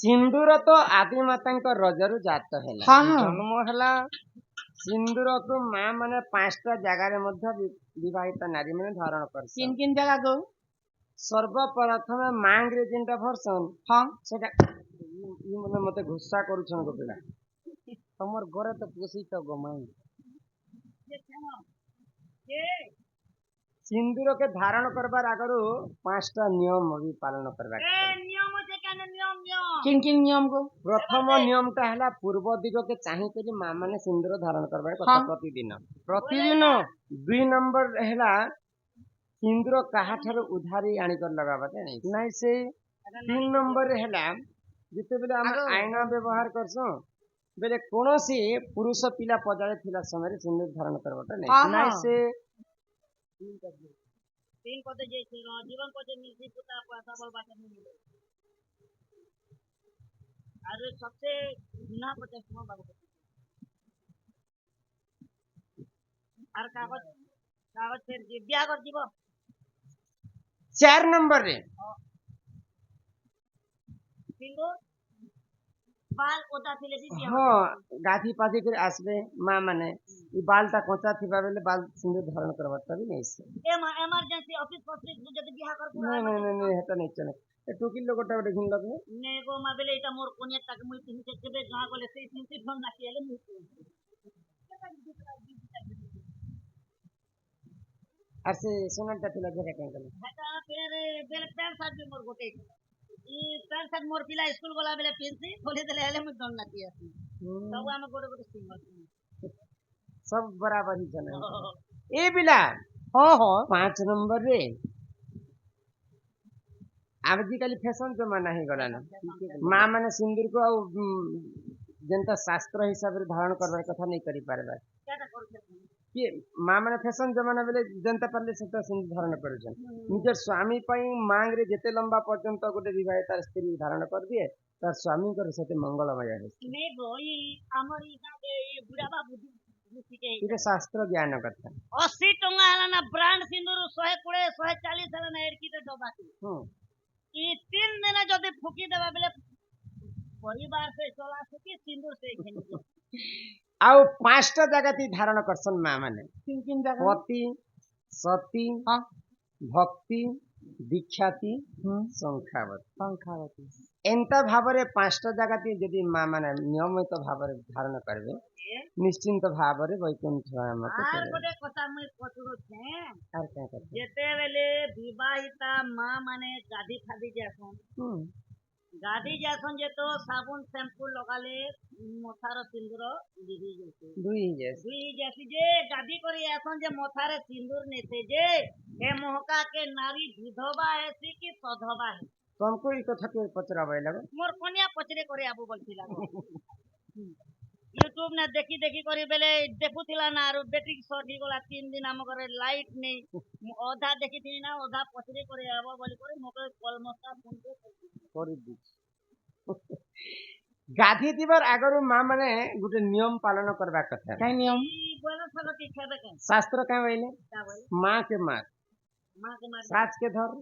सिंदूर तो आदि माता रजरु जात है जन्म है सिंदूर को माँ माने 5टा जगार विवाहित नारी मैंने धारण कर किन किन जगह को सर्वप्रथम मांगे जिनटा भरसन हाँ सेटा माने मते गुस्सा करूछन गो पिला तमर घरे तो पोसी तो गमाई सिंदूर के धारण करबार आगरु 5टा नियम भी पालन करबा नियम से क्या नियम किन किन नियम को प्रथम नियम टा हला पूर्व दिग के चाहि करी माँ माने सिंदूर धारण करबार कथा प्रतिदिन 2 नंबर हला सिंदूर काहा ठार उधारी आनी कर लगाबाते नहीं से 3 नंबर हला जिते बेले हम आईना व्यवहार करसो बेले कोनोसी पुरुष पिला पजारे थिला समय सिंदूर धारण करबाटा नहीं से 3 पदे जैसे जीवन पदे मिलती पुता पैसा बल बात नहीं मिले अरे सबसे गुना पदे सुनो बाबू और कागज फिर ब्याह कर जीव 4 नंबर रे सिंदूर बाल ओदा थिले भी ब्याह हां गाथी पाथी कर आसबे मां माने ई बालटा कोचा थिबा बेले बाल सिंदूर धारण करबाटा भी नहीं से इमरजेंसी ऑफिस पॉलिटिक्स जदी ब्याह कर नहीं हेता नहीं चले ए टोकी लोगटा देखिन लगे ने गो माबेले इटा मोर कोनिया तक मुई तिन से केबे गां गले से सिंसी फोन ना कियाले मुई असे सोनाटा थिला जरे कहीं गले हटा फिर बेल पैर साथ भी मोर गोटे ई पैर साथ मोर पिला स्कूल गला बेले पिनसी खोले देले हेले मुई दन ना किया सब हम गोटे गोटे सिंगल सब बराबर ही चले ए बिला हाँ हाँ 5 नंबर रे आजकल फैशन जमाना ही गला ना माँ माने सिंदूर को जनता शास्त्र हिसाब रे धारण करबार कथा नहीं करी पारबा कि माँ माने फैशन जमाना बेले जनता परले से सिंदूर धारण करूछन निजर स्वामी पई मांग रे जेते लंबा पर्यंत गोटे विवाहित स्त्री धारण कर दिए तार स्वामी कर सते मंगलमय है ने गोई हमर ई के बुढ़ा बाबू इते शास्त्र ज्ञान कथा 80 टंगा हला ना ब्रांड सिंदूर 120 140 हला ना एरकी ते डबाती ई 3 दिन जदी फुकी देबा बेले परिवार से चला सके सिंदूर से खेनी आउ 5टा जगह ती धारण करसन माँ माने किन किन जगह पति सती हाँ भक्ति दीक्षाती संख्यावती पंखावती एंता भावरे 5टा जगह ती यदि माँ माने नियमित भावरे धारण करबे निश्चिंत भावरे वैकुंठ धाम आर गोटे कथा मैं पचरो छे आर क्या करते जेते बेले विवाहिता मां माने गादी फादी जासन गादी जासन जे तो साबुन शैम्पू लगाले मथार सिंदूर दुई जैसी जे गादी करी आसन जे मथारे सिंदूर नेते जे ए मोहका के नारी विधवा है कि सधवा है तो हमको ई कथा के पचरावे लगे मोर कन्या पचरे करे आबू बोलथिला यूट्यूब ने देखी देखी करी बेले देखुथिला ना आरो बैटरी शॉर्ट ही गला 3 दिन हम करे लाइट नहीं ओधा देखी थी ना ओधा पचरे करे आबो बोली करे मोके कॉल मस्ता फोन पे करी दी गाधी दिबर आगरु माँ माने गुटे नियम पालन करबा कथा काय नियम बोलो सगति खेबे के शास्त्र का बोले माँ के मार साच के धर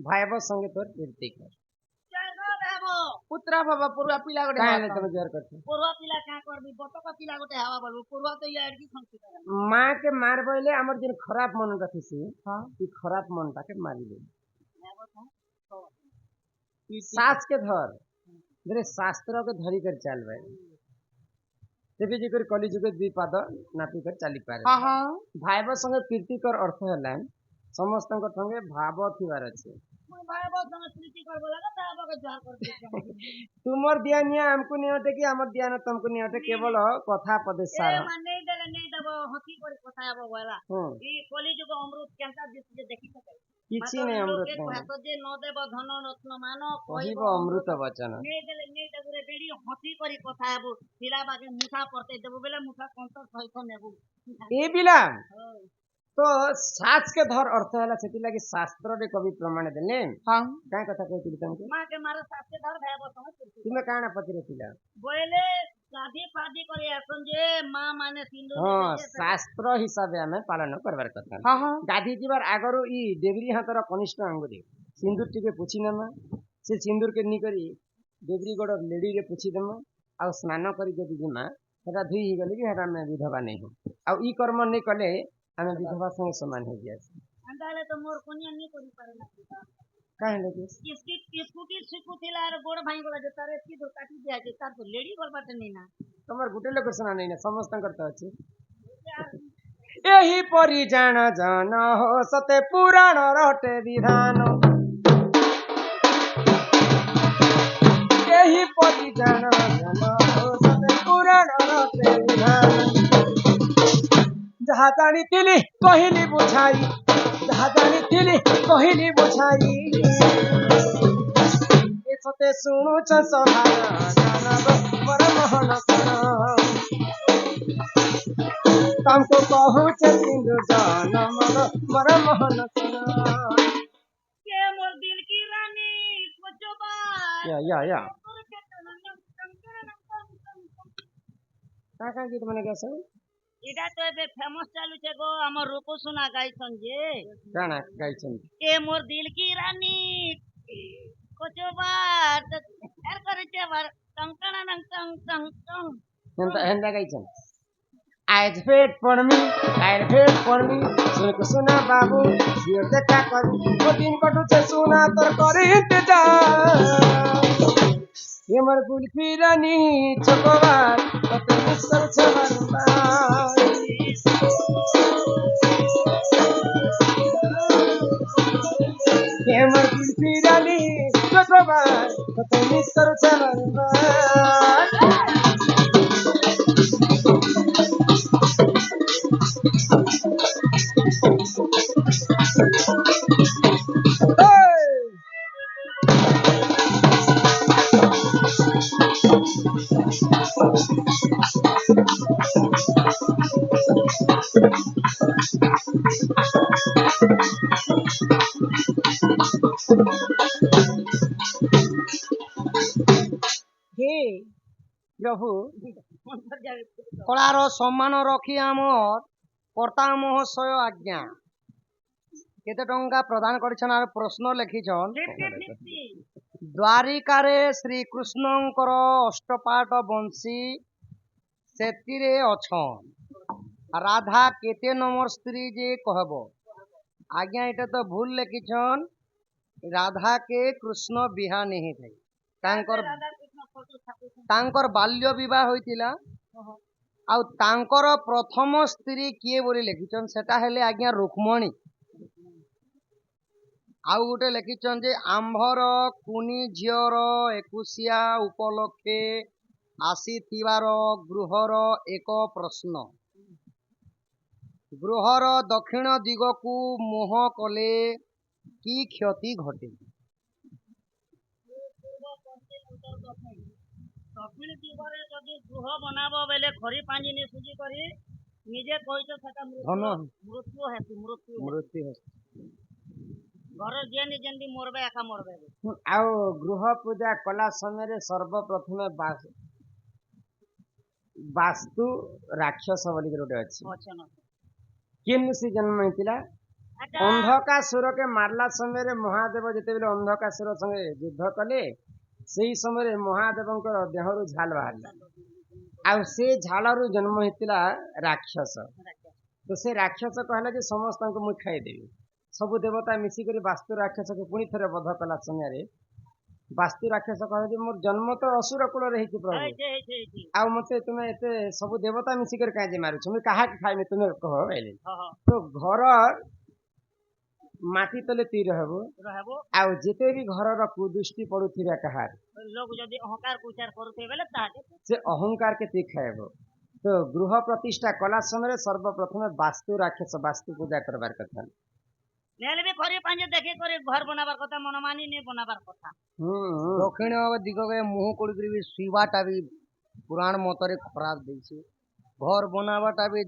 भाईबो संगे तोर कीर्ति कर पुत्रा बाबा पुरवा पिला गोटे काहे तब जर करते पुरवा पिला का करबी बतो का पिला गोटे हवा बोलबो पुरवा तो यार की संस्कृत माँ के मार बोले हमर जे खराब मन रखिसी हां ई खराब मन ताके मारी ले साच के धर मेरे शास्त्र के धरी कर चल भाई तेबे जे कर कली जुग द्विपाद नापी कर चली पारे हां हां भाईबो संगे प्रीति कर अर्थ हला समस्त संगे भाव थिबार अछि भाईबो संगे प्रीति करबो लगा ताबो के जार कर दे तुमर दियानिया हमको नहीं होते कि हमर दियाना तुमको नहीं होते केवल कथा पदेश सार ए माने देले नहीं दबो हकी कर कथा आबो वाला ई कली जुग अमृत केनता जे देखि सके किछि नहीं अमृत नहीं तो जे न देबो धन रत्न मान कहिबो अमृत वचन नहीं देले नहीं दगुरे बेडी हकी करी कथा आबो पिला बागे मुठा पड़ते देबो बेले मुठा कंतर सहित नेबो ए बिला तो साच के धर अर्थ हला सेति लागि शास्त्र रे कवि प्रमाण देले हां काय कथा कहतिल तुमके मां के मारे साच के धर भाईबो समझ तुमे काना पतिरे थिला बोले गादी पादी करे आसन जे मां माने सिंदूर हां शास्त्र हिसाबे हमें पालन करबार कथा हां हां गादी जीवार आगरो ई देवरी हातर कनिष्ठ अंगुरी सिंदूर टिके पुछि नमा से सिंदूर के नी करी देवरीगढ़ लेडी रे पूछी देम आ स्नान करी जदि जिमा सेटा धुई ही गले भी हेटा में विधवा नहीं हो आ ई कर्म नहीं कले हमें विधवा संगे समान हो जाए अंदाले तो मोर कोनिया नहीं कोनी पारे ना काहे लगे इसकी स्कूटी सिकुथिला और गोड़ भाई गोला जे तारे की दो काटी दिया जे तार तो लेडी गोल बाटे नहीं ना तमर गुटे लोग सुना नहीं ना समस्त करता अछि एही परि जान जान हो सते पुराण रटे विधान एही परि जान जान हो सते पुराण रटे विधान जहाँ जानिथिली कहली बुझाई जहाँ जानिथिली कहली बुझाई ए सते सुनुछ सहारा जानब मोर मोहन तुमको कहूचे सिंधु जान मोर मोहन के मोर दिल की रानी सोचो बात या का गीत मने कैसे इडा तो एबे फेमस चालू छे गो हमर रूपो सुना गाइछन जे गाना गाइछन ए मोर दिल की रानी कोचो बात एर करे छे बार टंकणा नंग टंग टंग टंग हेंदा गाइछन आज फेट for me सुना बाबू ये देखा कर वो दिन कटु छे सुना तोर करे इंतजार ये मर गुल्फी रानी चकोबार तते मुस्तर छबरबार ये मर गुल्फी रानी चकोबार तते मुस्तर छबरबार प्रभु कलार सम्मान रखी आमर कर्ता महोदय आज्ञा केते टंका प्रदान करछन आर प्रश्न लिखिछन द्वारिकारे श्री कृष्णंकर अष्टपाट बंशी सेतिरे अछन राधा केते नंबर स्त्री जे कहबो आज्ञा एटा तो भूल लिखिछन राधा के कृष्ण बिहा नहीं थे तांकर बाल्य विवाह होइतिला आउ तांकर प्रथम स्त्री किए बोली लिखिछन सेटा हेले आज्ञा रुक्मणी आउ गोटे लिखिछन जे आंभर कुनी झियर 21 उपलक्षे आसीथिबार गृहर एक प्रश्न गृहर दक्षिण दिगकू मोह कले की क्षति घटे दक्षिण दिगरे जदि गृह बनाबो बेले खरी पांजी ने सुजी करी निजे कहितो सेटा मृत्यु है घर जेन जेंदी मरबे एका मरबे आउ गृह पूजा कला समय रे सर्वप्रथम वास्तु राक्षस बोली गोटे अछि केन से जन्म हेतिला अंधकासुर के मारला समय रे महादेव जते बेले अंधकासुर संगे युद्ध कले सेही समय रे महादेवंकर देहरु झाल बाहरला आउ से झालरु जन्म हेतिला राक्षस तो से राक्षस कहला जे समस्त को मु खाई देबी सब देवता मिसी करी वास्तु राक्षस के पुनी थरे बध कला समय रे वास्तु राक्षस कहला जे मोर जन्म तो असुर कुल रही छी प्रभु आउ मते तुमे एते सब देवता मिसी कर काजे मारू तुमे कहा के खाइमे तुमे कहो बेले तो घर माटी तले ती रहबो आउ जेते भी घर र कुदृष्टि पड़ुथिरा कहार लोग जदी अहंकार कुचार करते बेले ताके से अहंकार के ती खाएबो तो गृह प्रतिष्ठा कला समय सर्वप्रथम वास्तु राक्षस वास्तु पूजा करबार कथा नेले भी खरी पांजे देखे करे घर बनाबार कथा मनमानी ने बनाबार कथा दक्षिण दिग के मुह कोड़ी भी सुइबाटा भी पुराण मतरे खराब देछि घर बनाबाटा भी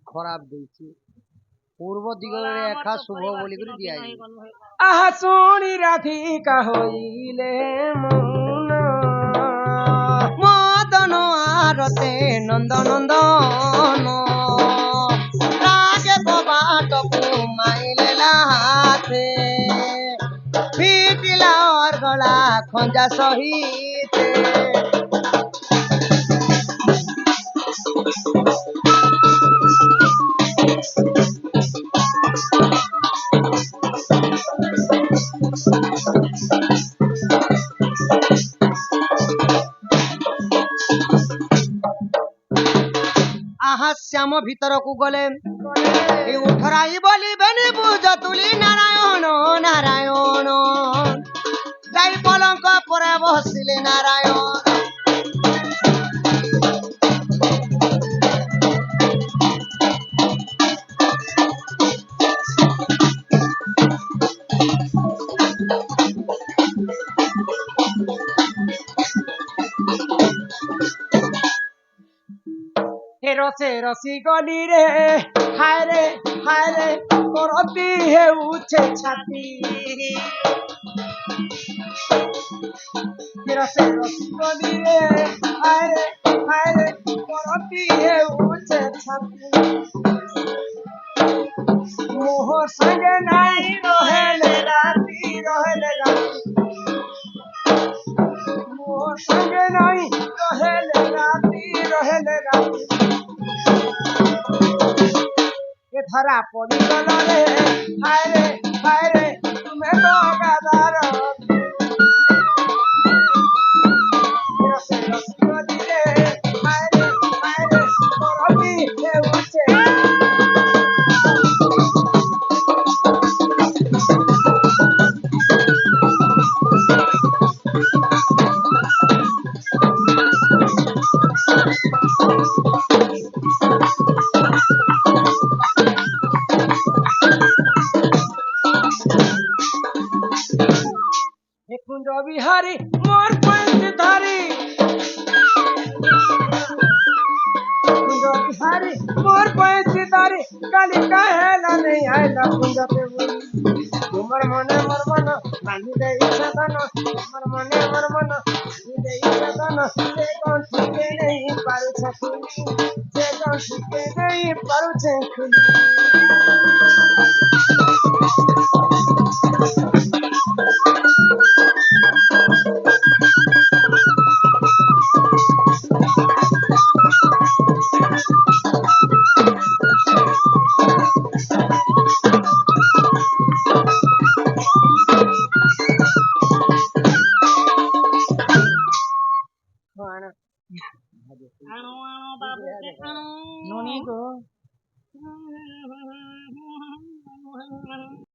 खराब देछि पूर्व दिग एका शुभ बोली कर दिया आहा सोनी राधिका होइले मन मदन आरते नंद नंदन राज कबाट को माइले लाथे फिटिला और गला खंजा सही পাইতে আহা শ্যাম ভিতরকু গলে এই উঠরাই বলিবেনি বুঝ তুলি নারায়ণ নারায়ণ যাই পলঙ্ক পরে বসিলে নারায়ণ রসে রসি গলি রে হায় রে করতি হেউছে ছাতি রসে রসি গলি রে হায় রে করতি হেউছে ছাতি মোহ সঙ্গে নাই রহেলে রাতি মোহ সঙ্গে নাই রহেলে রাতি ধরা পড়ি গল রে হায় রে তুমি তো গাদার রসে রসি গলি রে হায় রে করতি হেউছে কুঞ্জ বিহারী মোর পয়েন্ট ধারি কুঞ্জ বিহারী মোর পয়েন্ট ধারি কালি কাহেলা নেই আইলা কুঞ্জতে বলি তোমার মনে মোর মন বাঁধি দেই সাধন তোমার মনে মোর মন বাঁধি দেই সাধন সে কোন ঠিকে নেই পারুছে খুলি সে কোন ঠিকে নেই পারুছে খুলি